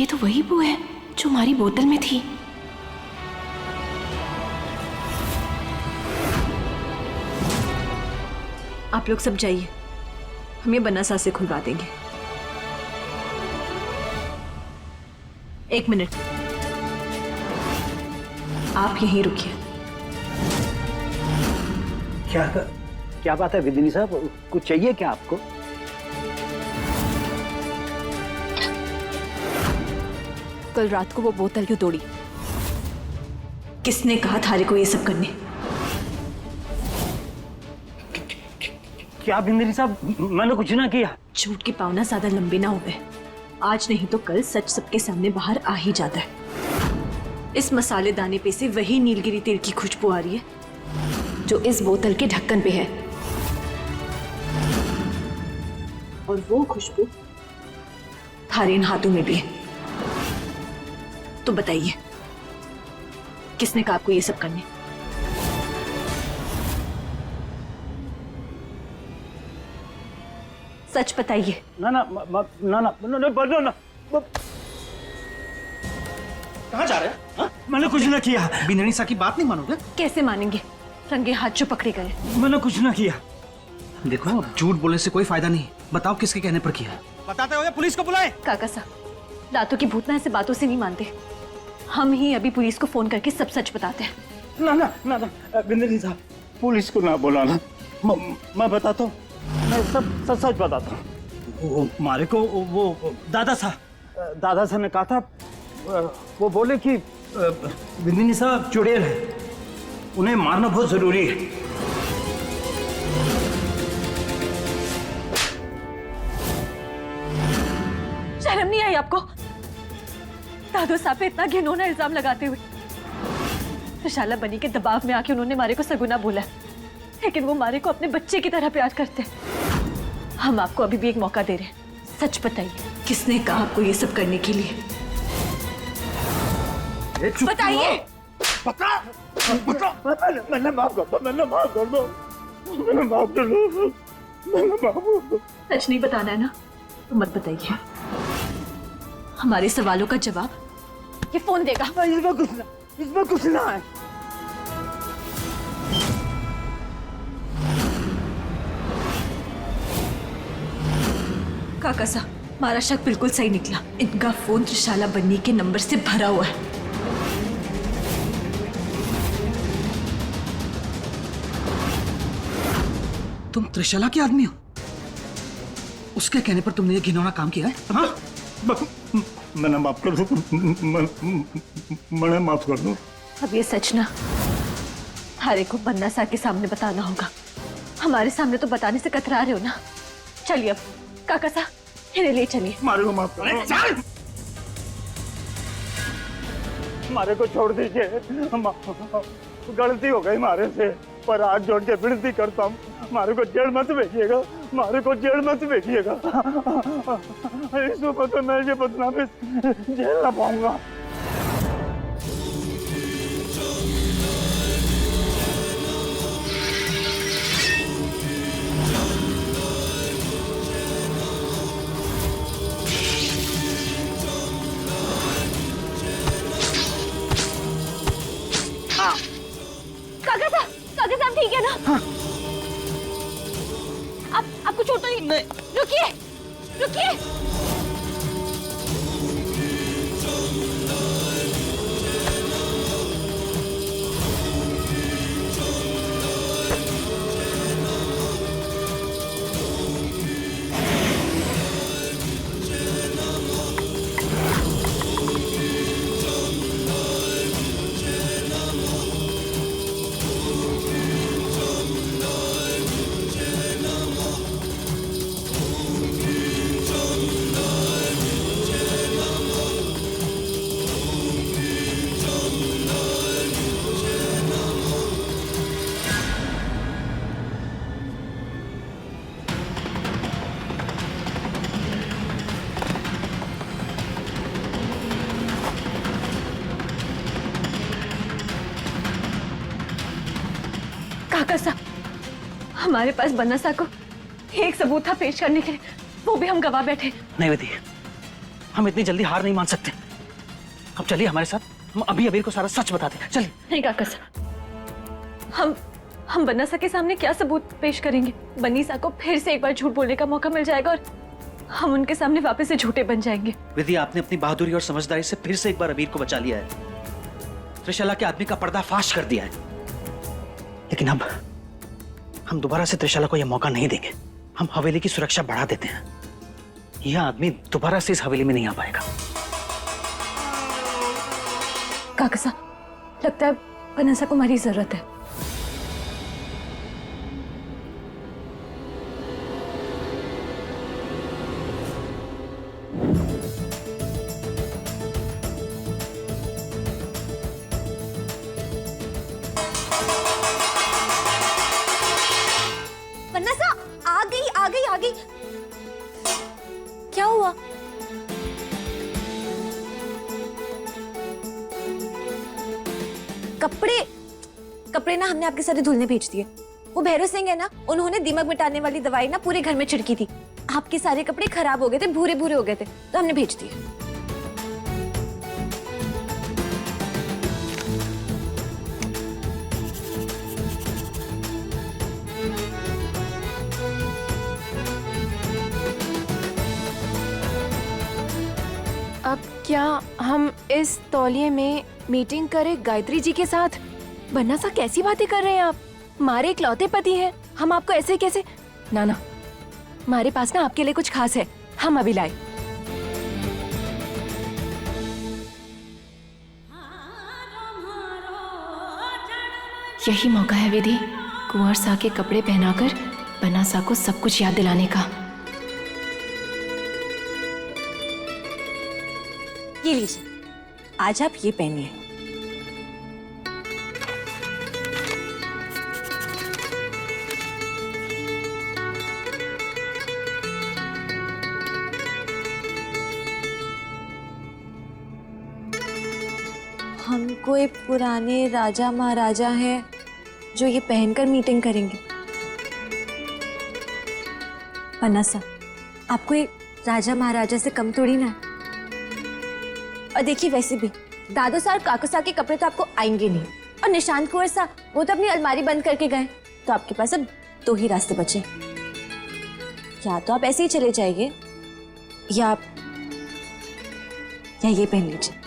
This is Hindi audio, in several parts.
ये तो वही वो है जो हमारी बोतल में थी। आप लोग सब जाइए, हम ये बन्ना साहब से खुलवा देंगे। 1 मिनट, आप यहीं रुकिए। क्या बात है विदिनी साहब, कुछ चाहिए क्या आपको? कल रात को वो बोतल क्यों तोड़ी? किसने कहा थारे को ये सब करने? क्या विदिनी साहब, मैंने कुछ ना किया। झूठ की पावना ज्यादा लंबे ना हुए, आज नहीं तो कल सच सबके सामने बाहर आ ही जाता है। इस मसाले दाने पे से वही नीलगिरी तेल की खुशबू आ रही है जो इस बोतल के ढक्कन पे है, और वो खुशबू थारे इन हाथों में भी है। तो बताइए, किसने कहा आपको ये सब करने? सच बताइए। ना ना ना ना ना ना ना, कहाँ जा रहे हैं? हाँ? मैंने कुछ ना किया। बिननी सा की बात नहीं मानोगे? कैसे मानेंगे? रंगे हाथ जो पकड़े गए। मैंने कुछ ना किया। देखो, अब झूठ बोलने से कोई फायदा नहीं। बताओ किसके कहने पर किया? बताते हो या पुलिस को बुलाए? काका साहब, दांतों की भूतना ऐसे बातों से नहीं मानते। हम ही अभी पुलिस को फोन करके सब सच बताते हैं। ना ना ना ना बिंदनी साहब, पुलिस को ना बुलाना। मैं बताता हूँ, मैं सब सच बताता हूँ। हमारे को वो दादा साहब ने कहा था, वो बोले कि बिंदिनी साहब चुड़ैल है, उन्हें मारना बहुत जरूरी है। शर्म नहीं आई आपको? दादू साहब पे इतना घिनौना इल्जाम लगाते हुए। त्रिशाला बनी के दबाव में आके उन्होंने मारे को सगुना बोला, लेकिन वो मारे को अपने बच्चे की तरह प्यार करते हैं। हम आपको अभी भी एक मौका दे रहे हैं, सच बताइए, किसने कहा आपको ये सब करने के लिए? बताइए। मैंने माफ कर दो। सच नहीं बताना है ना, तो मत बताइए। हमारे सवालों का जवाब ये फोन देगा। इसमें कुछ ना है। काका साहब, हमारा शक बिल्कुल सही निकला। इनका फोन त्रिशाला बन्नी के नंबर से भरा हुआ है। तुम त्रिशला के आदमी हो? उसके कहने पर तुमने ये घिनौना काम किया है? हाँ? मैंने माफ कर दो। मैंने माफ कर दो। अब ये सच ना हारे को बन्ना साहब के सामने बताना होगा। हमारे सामने तो बताने से कतरा रहे हो ना। चलिए अब काका साहब, इन्हें ले चलिए। मारे को माफ कर दो। मारे को छोड़ दीजिए। गलती हो गई मारे से, पर हाथ जोड़ के विनती करता हूँ, मारे को जेल मत भेजिएगा। मारे को जेल मत भेजिएगा। इस वक्त तो मैं ये बदनामी झेल ना पाऊंगा। काका साहब ठीक है ना? हाँ। आपको चोट तो नहीं? रुकिए रुकिए। काका साहब, हमारे पास बन्ना साहब को एक सबूत था पेश करने के लिए, वो भी हम गवा बैठे। नहीं बेटी, हम इतनी जल्दी हार नहीं मान सकते। अब चलिए हमारे साथ, हम अभी अबीर को सारा सच बताते हैं। चलिए। नहीं काका साहब, हम बन्ना के सामने क्या सबूत पेश करेंगे? बन्नी सा को फिर से एक बार झूठ बोलने का मौका मिल जाएगा और हम उनके सामने वापस से झूठे बन जाएंगे। विधि, आपने अपनी बहादुरी और समझदारी से फिर से एक बार अबीर को बचा लिया है, त्रिशला के आदमी का पर्दाफाश कर दिया है। लेकिन अब हम दोबारा से त्रिशला को यह मौका नहीं देंगे। हम हवेली की सुरक्षा बढ़ा देते हैं। यह आदमी दोबारा से इस हवेली में नहीं आ पाएगा। काका साहब, लगता है बन्ना को हमारी जरूरत है। आ गई। क्या हुआ? कपड़े ना हमने आपके सारे धुलने भेज दिए। वो भैरव सिंह है ना, उन्होंने दीमक मिटाने वाली दवाई ना पूरे घर में छिड़की थी। आपके सारे कपड़े खराब हो गए थे, भूरे भूरे हो गए थे, तो हमने भेज दिए। अब क्या हम इस तौलिए में मीटिंग करें गायत्री जी के साथ? बन्ना सा कैसी बातें कर रहे हैं आप? हमारे इकलौते पति हैं, हम आपको ऐसे कैसे? ना ना, हमारे पास ना आपके लिए कुछ खास है, हम अभी लाए। यही मौका है विधि, कुंवर सा के कपड़े पहनाकर बन्ना सा को सब कुछ याद दिलाने का। ये लीजिए, आज आप ये पहनिए। हम कोई पुराने राजा महाराजा हैं जो ये पहनकर मीटिंग करेंगे। बन्ना सा, आपको एक राजा महाराजा से कम थोड़ी ना है। और देखिए, वैसे भी दादू सा और काकू सा के कपड़े तो आपको आएंगे नहीं, और निशांत कुंवर सा वो तो अपनी अलमारी बंद करके गए, तो आपके पास अब दो ही रास्ते बचे। या तो आप ऐसे ही चले जाइए, या ये पहन लीजिए।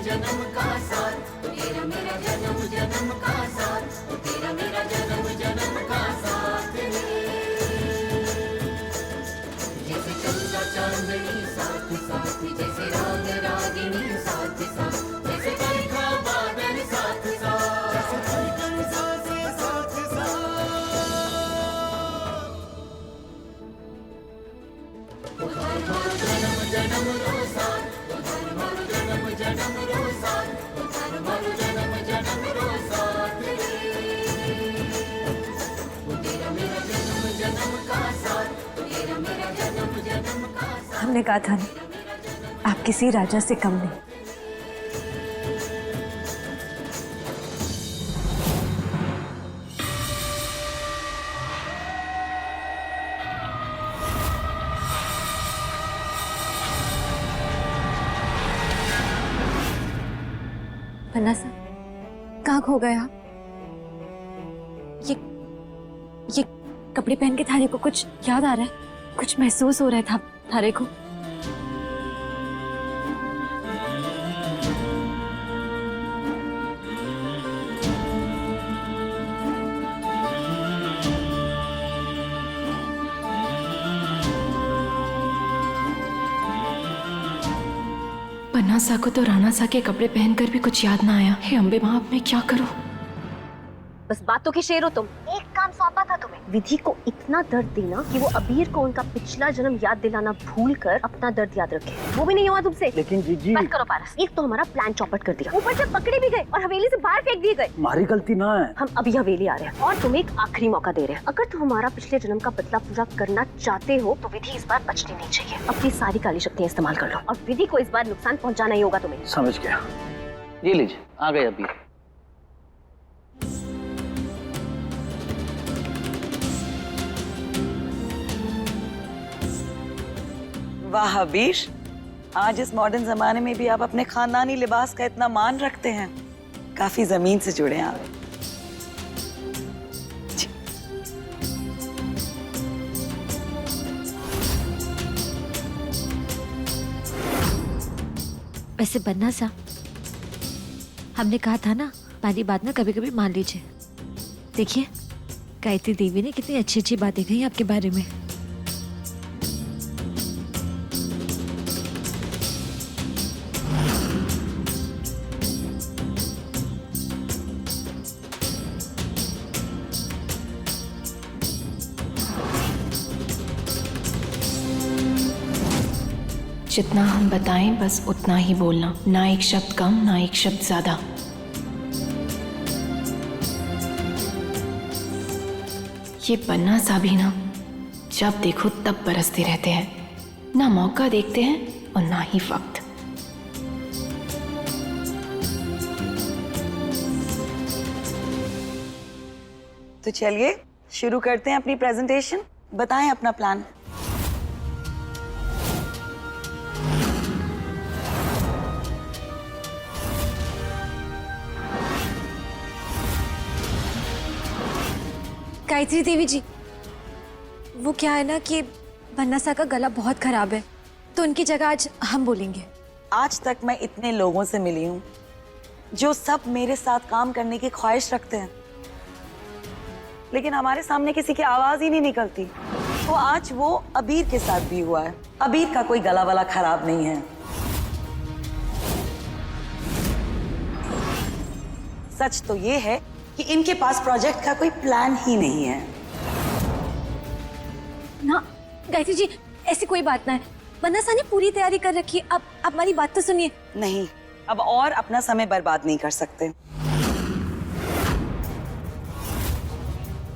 जन्म का साथ, तेरा मेरा जन्म का साथ। हमने कहा था ना, आप किसी राजा से कम नहीं। पन्ना सर, कहाँ खो गए आप? ये कपड़े पहन के थारे को कुछ याद आ रहा है? कुछ महसूस हो रहा था थारे को? पन्ना सा को तो राणा सा के कपड़े पहनकर भी कुछ याद ना आया। हे अम्बे माँ, अब मैं क्या करूं? बस बातों की शेर हो तुम। एक काम सौंपा था तुम्हें, विधि को इतना दर्द देना कि वो अबीर को उनका पिछला जन्म याद दिलाना भूलकर अपना दर्द याद रखे। वो भी नहीं हुआ तुमसे। लेकिन जीजी, बात करो पारस। एक तो हमारा प्लान चौपट कर दिया, ऊपर से पकड़े भी गए और हवेली से बाहर फेंक दिए गए। हमारी गलती ना है। हम अभी हवेली आ रहे हैं और तुम्हें एक आखिरी मौका दे रहे हैं। अगर तुम हमारा पिछले जन्म का बदला पूरा करना चाहते हो तो विधि इस बार बचनी नहीं चाहिए। अपनी सारी काली शक्तियां इस्तेमाल कर लो और विधि को इस बार नुकसान पहुंचाना ही होगा तुम्हें। समझ गया। ये लीजिए, आ गए अबीर। वाह अबीर, आज इस मॉडर्न जमाने में भी आप अपने खानदानी लिबास का इतना मान रखते हैं। काफी जमीन से जुड़े हैं आप। वैसे बनना सा, हमने कहा था ना, पहली बात ना कभी कभी मान लीजिए। देखिए, गायत्री देवी ने कितनी अच्छी अच्छी बातें कही आपके बारे में। जितना हम बताएं बस उतना ही बोलना, ना एक शब्द कम ना एक शब्द ज्यादा। ये पन्ना सा भी ना जब देखो तब बरसते रहते हैं, ना मौका देखते हैं और ना ही वक्त। तो चलिए शुरू करते हैं अपनी प्रेजेंटेशन। बताएं अपना प्लान। गायत्री देवी जी, वो क्या है ना कि बन्ना सा का गला बहुत खराब है, तो उनकी जगह आज हम बोलेंगे। आज तक मैं इतने लोगों से मिली हूँ जो सब मेरे साथ काम करने की ख्वाहिश रखते हैं, लेकिन हमारे सामने किसी की आवाज ही नहीं निकलती। तो आज वो अबीर के साथ भी हुआ है। अबीर का कोई गला वाला खराब नहीं है। सच तो ये है कि इनके पास प्रोजेक्ट का कोई प्लान ही नहीं है। ना गायत्री जी, ऐसी कोई बात ना है। बन्ना सा ने पूरी तैयारी कर रखी है। अब हमारी बात तो सुनिए। नहीं, अब और अपना समय बर्बाद नहीं कर सकते।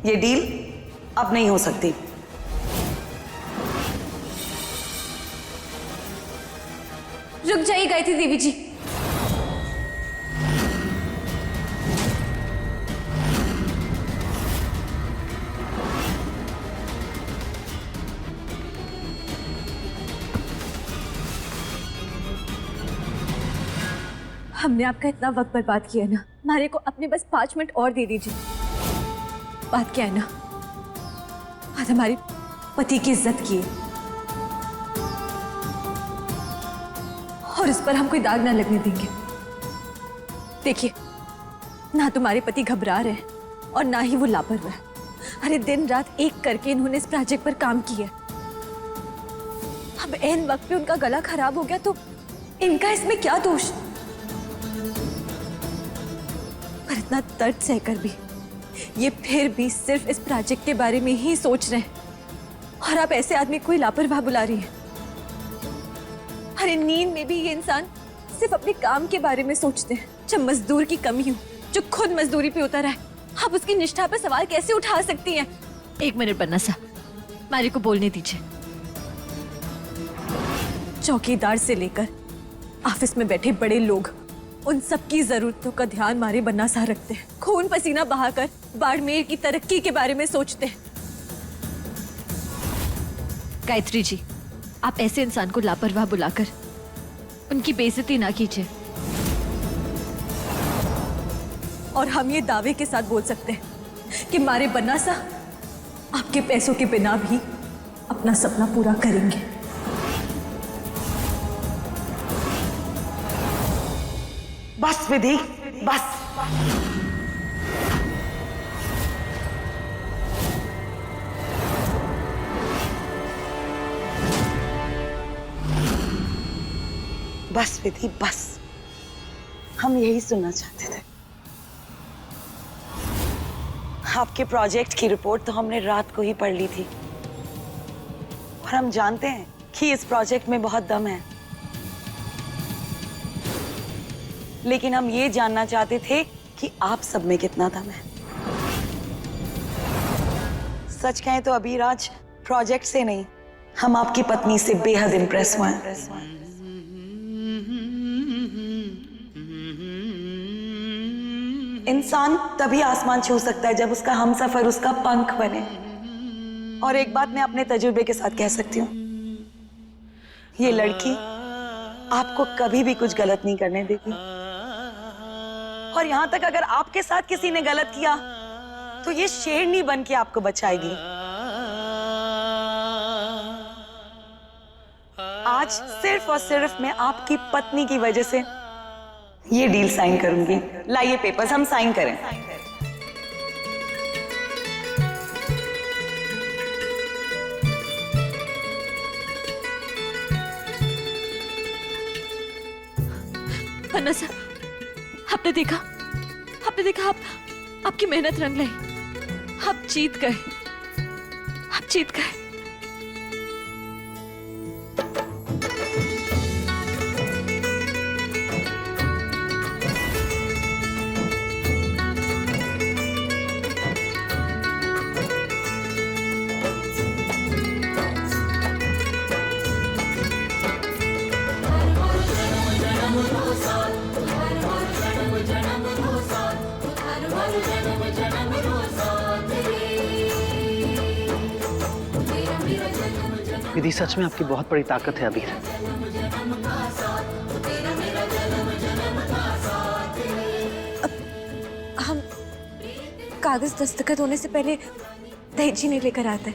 ये डील अब नहीं हो सकती। रुक जाइए गायत्री देवी जी। हमने आपका इतना वक्त बर्बाद किया ना, हमारे को अपने बस 5 मिनट और दे दीजिए। बात क्या है ना, आज हमारी पति की इज्जत की है और इस पर हम कोई दाग ना लगने देंगे। देखिए, ना तुम्हारे पति घबरा रहे हैं और ना ही वो लापरवाह है। अरे दिन रात एक करके इन्होंने इस प्रोजेक्ट पर काम किया। अब ऐन वक्त पे उनका गला खराब हो गया तो इनका इसमें क्या दोष? पर इतना दर्द सहकर भी ये फिर भी सिर्फ इस प्रोजेक्ट के बारे में ही सोच रहे हैं और आप ऐसे आदमी कोई लापरवाह बुला रही हैं। अरे नींद में भी ये इंसान सिर्फ अपने काम के बारे में सोचते हैं। जब मजदूर की कमी हो, जो खुद मजदूरी पे उतर है, आप उसकी निष्ठा पर सवाल कैसे उठा सकती हैं? 1 मिनट बन्ना सा, मारी को बोलने दीजिए। चौकीदार से लेकर ऑफिस में बैठे बड़े लोग, उन सबकी जरूरतों का ध्यान मारे बन्ना सा रखते हैं। खून पसीना बहाकर बाड़मेर की तरक्की के बारे में सोचते हैं। गायत्री जी, आप ऐसे इंसान को लापरवाह बुलाकर उनकी बेइज्जती ना कीजिए। और हम ये दावे के साथ बोल सकते हैं कि मारे बन्ना सा आपके पैसों के बिना भी अपना सपना पूरा करेंगे। बस विधि, बस। बस विधि, बस। हम यही सुनना चाहते थे। आपके प्रोजेक्ट की रिपोर्ट तो हमने रात को ही पढ़ ली थी और हम जानते हैं कि इस प्रोजेक्ट में बहुत दम है, लेकिन हम ये जानना चाहते थे कि आप सब में कितना दम है। सच कहें तो अभिराज प्रोजेक्ट से नहीं, हम आपकी पत्नी से बेहद इंप्रेस हुए हैं। इंसान तभी आसमान छू सकता है जब उसका हमसफर उसका पंख बने। और एक बात मैं अपने तजुर्बे के साथ कह सकती हूँ, ये लड़की आपको कभी भी कुछ गलत नहीं करने देगी। और यहां तक अगर आपके साथ किसी ने गलत किया तो ये शेरनी बन के आपको बचाएगी। आज सिर्फ और सिर्फ मैं आपकी पत्नी की वजह से ये डील साइन करूंगी। लाइए पेपर्स, हम साइन करें। अन्ना सर, आपने देखा आपकी मेहनत रंग लाई। आप जीत गए। विधि, सच में आपकी बहुत बड़ी ताकत है अबीर। हम कागज दस्तखत होने से पहले दहेजी नहीं लेकर आते।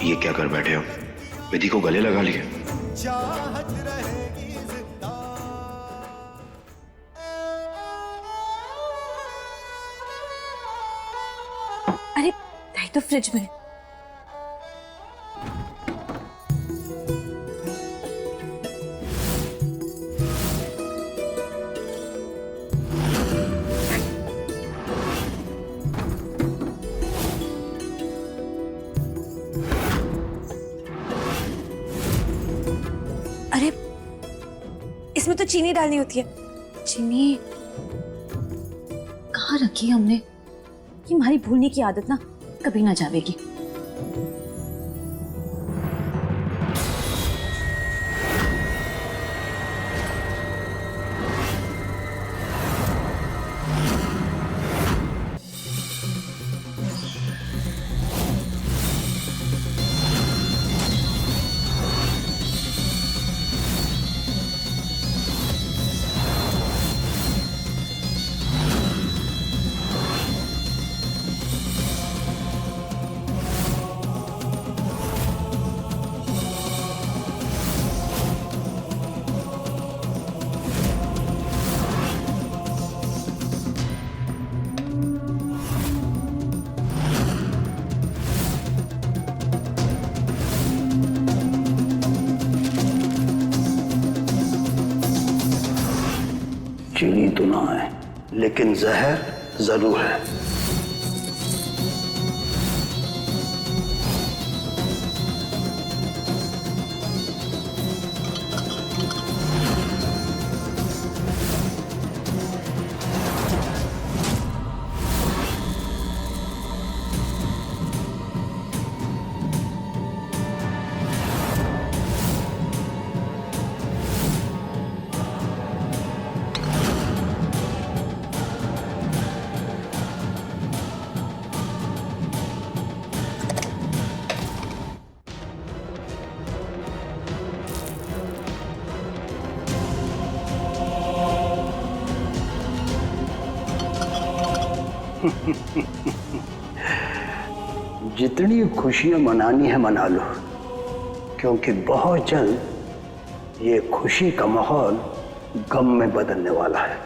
ये क्या कर बैठे हो? विधि को गले लगा लिए। अरे दही तो फ्रिज में। अरे इसमें तो चीनी डालनी होती है। चीनी कहाँ रखी है हमने? ये हमारी भूलने की आदत ना कभी ना जाएगी। चीनी तो ना है, लेकिन जहर जरूर है। जितनी खुशियां मनानी है मना लो, क्योंकि बहुत जल्द ये खुशी का माहौल गम में बदलने वाला है।